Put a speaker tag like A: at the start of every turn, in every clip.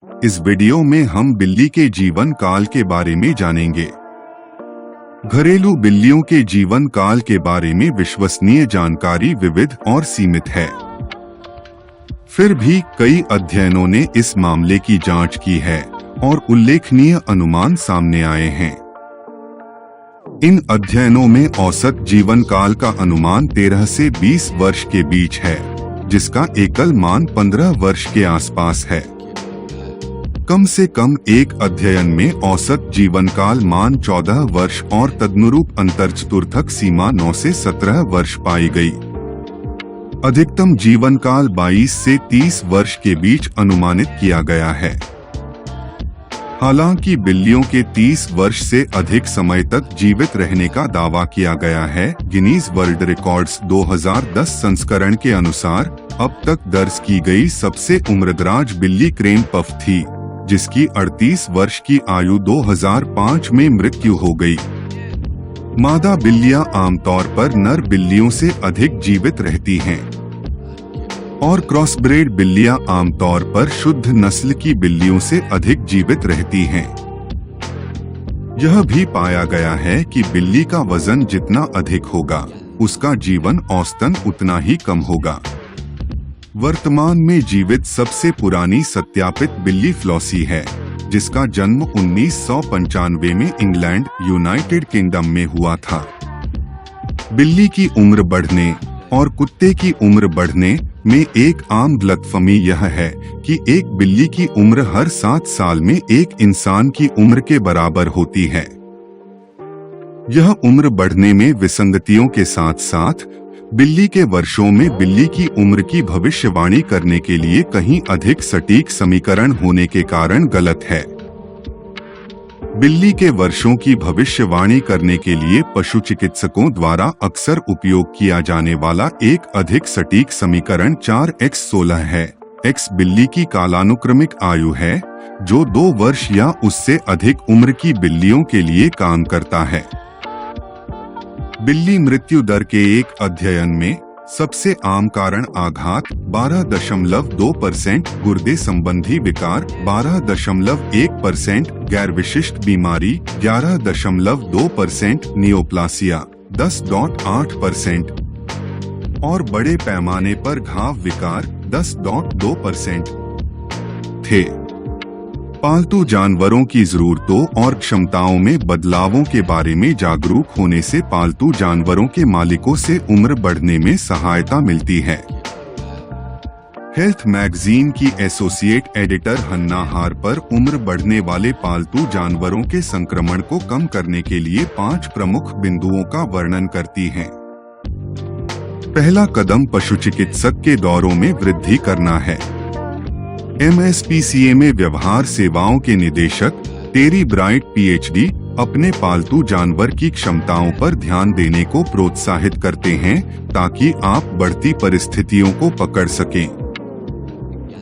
A: इस वीडियो में हम बिल्ली के जीवन काल के बारे में जानेंगे। घरेलू बिल्लियों के जीवन काल के बारे में विश्वसनीय जानकारी विविध और सीमित है। फिर भी कई अध्ययनों ने इस मामले की जांच की है और उल्लेखनीय अनुमान सामने आए हैं। इन अध्ययनों में औसत जीवन काल का अनुमान 13 से 20 वर्ष के बीच है, जिसका एकल मान 15 वर्ष के आसपास है। कम से कम एक अध्ययन में औसत जीवन काल मान 14 वर्ष और तदनुरूप अंतर्चतुर्थक सीमा 9 से 17 वर्ष पाई गई। अधिकतम जीवन काल 22 से 30 वर्ष के बीच अनुमानित किया गया है। हालांकि बिल्लियों के 30 वर्ष से अधिक समय तक जीवित रहने का दावा किया गया है। गिनीज वर्ल्ड रिकॉर्ड्स 2010 संस्करण के अनुसार अब तक दर्ज की गई सबसे उम्रदराज बिल्ली क्रेन पफ थी, जिसकी 38 वर्ष की आयु 2005 में मृत्यु हो गई। मादा बिल्लियां आमतौर पर नर बिल्लियों से अधिक जीवित रहती हैं और क्रॉसब्रेड बिल्लियां आमतौर पर शुद्ध नस्ल की बिल्लियों से अधिक जीवित रहती हैं। यह भी पाया गया है कि बिल्ली का वजन जितना अधिक होगा, उसका जीवन औसतन उतना ही कम होगा। वर्तमान में जीवित सबसे पुरानी सत्यापित बिल्ली फ्लॉसी है, जिसका जन्म 1995 में इंग्लैंड, यूनाइटेड किंगडम में हुआ था। बिल्ली की उम्र बढ़ने और कुत्ते की उम्र बढ़ने में एक आम गलतफहमी यह है कि एक बिल्ली की उम्र हर 7 साल में एक इंसान की उम्र के बराबर होती है। यह उम्र बढ़ने में विसंगतियों के साथ साथ बिल्ली के वर्षों में बिल्ली की उम्र की भविष्यवाणी करने के लिए कहीं अधिक सटीक समीकरण होने के कारण गलत है। बिल्ली के वर्षों की भविष्यवाणी करने के लिए पशु चिकित्सकों द्वारा अक्सर उपयोग किया जाने वाला एक अधिक सटीक समीकरण 4x16 है। x बिल्ली की कालानुक्रमिक आयु है, जो 2 वर्ष या उससे अधिक उम्र की बिल्लियों के लिए काम करता है। बिल्ली मृत्यु दर के एक अध्ययन में सबसे आम कारण आघात 12.2%, गुर्दे संबंधी विकार 12.1%, गैर विशिष्ट बीमारी 11.2%, नियोप्लासिया 10.8% और बड़े पैमाने पर घाव विकार 10.2% थे। पालतू जानवरों की जरूरतों और क्षमताओं में बदलावों के बारे में जागरूक होने से पालतू जानवरों के मालिकों से उम्र बढ़ने में सहायता मिलती है। हेल्थ मैगजीन की एसोसिएट एडिटर हन्ना हार्पर उम्र बढ़ने वाले पालतू जानवरों के संक्रमण को कम करने के लिए 5 प्रमुख बिंदुओं का वर्णन करती हैं। पहला कदम पशु चिकित्सक के दौरों में वृद्धि करना है। MSPCA में व्यवहार सेवाओं के निदेशक टेरी ब्राइट PhD अपने पालतू जानवर की क्षमताओं पर ध्यान देने को प्रोत्साहित करते हैं ताकि आप बढ़ती परिस्थितियों को पकड़ सकें।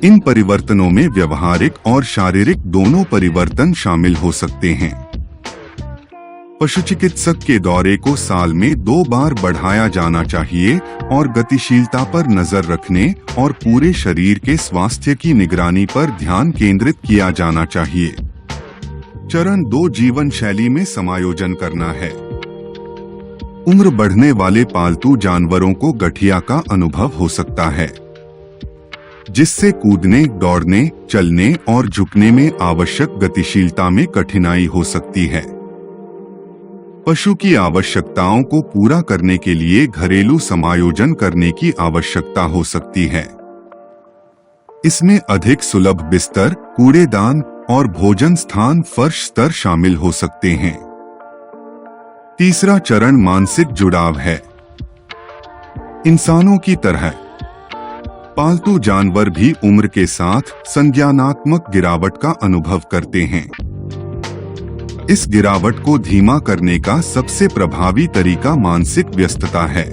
A: इन परिवर्तनों में व्यवहारिक और शारीरिक दोनों परिवर्तन शामिल हो सकते हैं। पशु चिकित्सक के दौरे को साल में 2 बार बढ़ाया जाना चाहिए और गतिशीलता पर नजर रखने और पूरे शरीर के स्वास्थ्य की निगरानी पर ध्यान केंद्रित किया जाना चाहिए। चरण 2 जीवन शैली में समायोजन करना है। उम्र बढ़ने वाले पालतू जानवरों को गठिया का अनुभव हो सकता है, जिससे कूदने, दौड़ने, चलने और झुकने में आवश्यक गतिशीलता में कठिनाई हो सकती है। पशु की आवश्यकताओं को पूरा करने के लिए घरेलू समायोजन करने की आवश्यकता हो सकती है। इसमें अधिक सुलभ बिस्तर, कूड़ेदान और भोजन स्थान, फर्श स्तर शामिल हो सकते हैं। तीसरा चरण मानसिक जुड़ाव है। इंसानों की तरह पालतू जानवर भी उम्र के साथ संज्ञानात्मक गिरावट का अनुभव करते हैं। इस गिरावट को धीमा करने का सबसे प्रभावी तरीका मानसिक व्यस्तता है।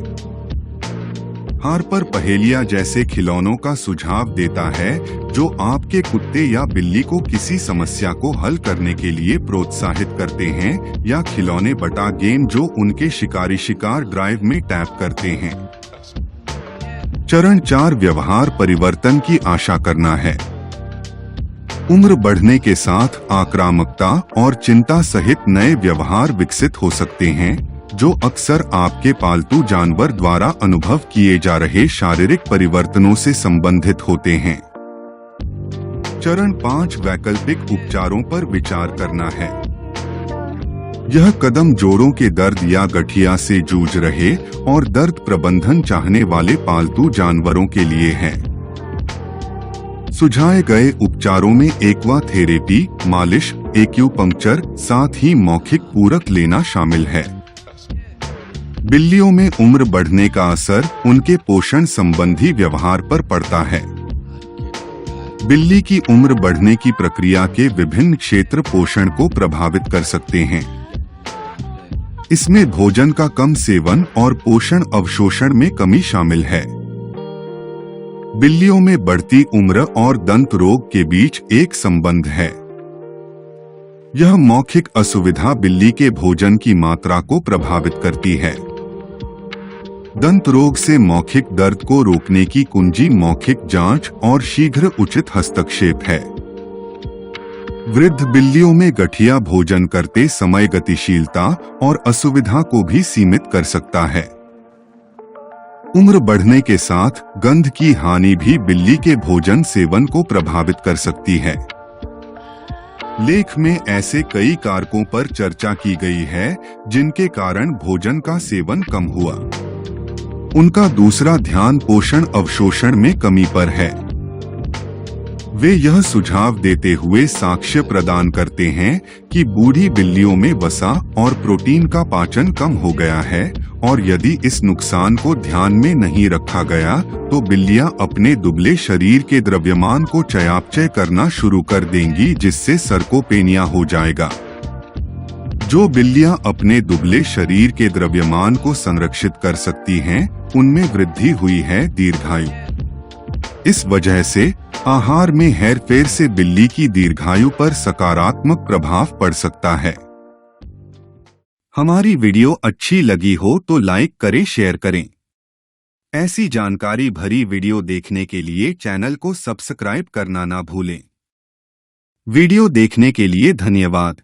A: हार्पर पहेलियां जैसे खिलौनों का सुझाव देता है जो आपके कुत्ते या बिल्ली को किसी समस्या को हल करने के लिए प्रोत्साहित करते हैं, या खिलौने बटा गेम जो उनके शिकारी शिकार ड्राइव में टैप करते हैं। चरण 4 व्यवहार परिवर्तन की आशा करना है। उम्र बढ़ने के साथ आक्रामकता और चिंता सहित नए व्यवहार विकसित हो सकते हैं, जो अक्सर आपके पालतू जानवर द्वारा अनुभव किए जा रहे शारीरिक परिवर्तनों से संबंधित होते हैं। चरण 5 वैकल्पिक उपचारों पर विचार करना है। यह कदम जोड़ों के दर्द या गठिया से जूझ रहे और दर्द प्रबंधन चाहने वाले पालतू जानवरों के लिए है। सुझाए गए उपचारों में एक्वा थेरेपी, मालिश, एक्यूपंक्चर, साथ ही मौखिक पूरक लेना शामिल है। बिल्लियों में उम्र बढ़ने का असर उनके पोषण संबंधी व्यवहार पर पड़ता है। बिल्ली की उम्र बढ़ने की प्रक्रिया के विभिन्न क्षेत्र पोषण को प्रभावित कर सकते हैं। इसमें भोजन का कम सेवन और पोषण अवशोषण में कमी शामिल है। बिल्लियों में बढ़ती उम्र और दंत रोग के बीच एक संबंध है। यह मौखिक असुविधा बिल्ली के भोजन की मात्रा को प्रभावित करती है। दंत रोग से मौखिक दर्द को रोकने की कुंजी मौखिक जांच और शीघ्र उचित हस्तक्षेप है। वृद्ध बिल्लियों में गठिया भोजन करते समय गतिशीलता और असुविधा को भी सीमित कर सकता है। उम्र बढ़ने के साथ गंध की हानि भी बिल्ली के भोजन सेवन को प्रभावित कर सकती है। लेख में ऐसे कई कारकों पर चर्चा की गई है जिनके कारण भोजन का सेवन कम हुआ। उनका दूसरा ध्यान पोषण अवशोषण में कमी पर है। वे यह सुझाव देते हुए साक्ष्य प्रदान करते हैं कि बूढ़ी बिल्लियों में वसा और प्रोटीन का पाचन कम हो गया है, और यदि इस नुकसान को ध्यान में नहीं रखा गया तो बिल्लियां अपने दुबले शरीर के द्रव्यमान को चयापचय करना शुरू कर देंगी, जिससे सर्कोपेनिया हो जाएगा। जो बिल्लियां अपने दुबले शरीर के द्रव्यमान को संरक्षित कर सकती हैं, उनमें वृद्धि हुई है दीर्घायु। इस वजह से आहार में हेरफेर से बिल्ली की दीर्घायु पर सकारात्मक प्रभाव पड़ सकता है। हमारी वीडियो अच्छी लगी हो तो लाइक करें, शेयर करें। ऐसी जानकारी भरी वीडियो देखने के लिए चैनल को सब्सक्राइब करना ना भूलें। वीडियो देखने के लिए धन्यवाद।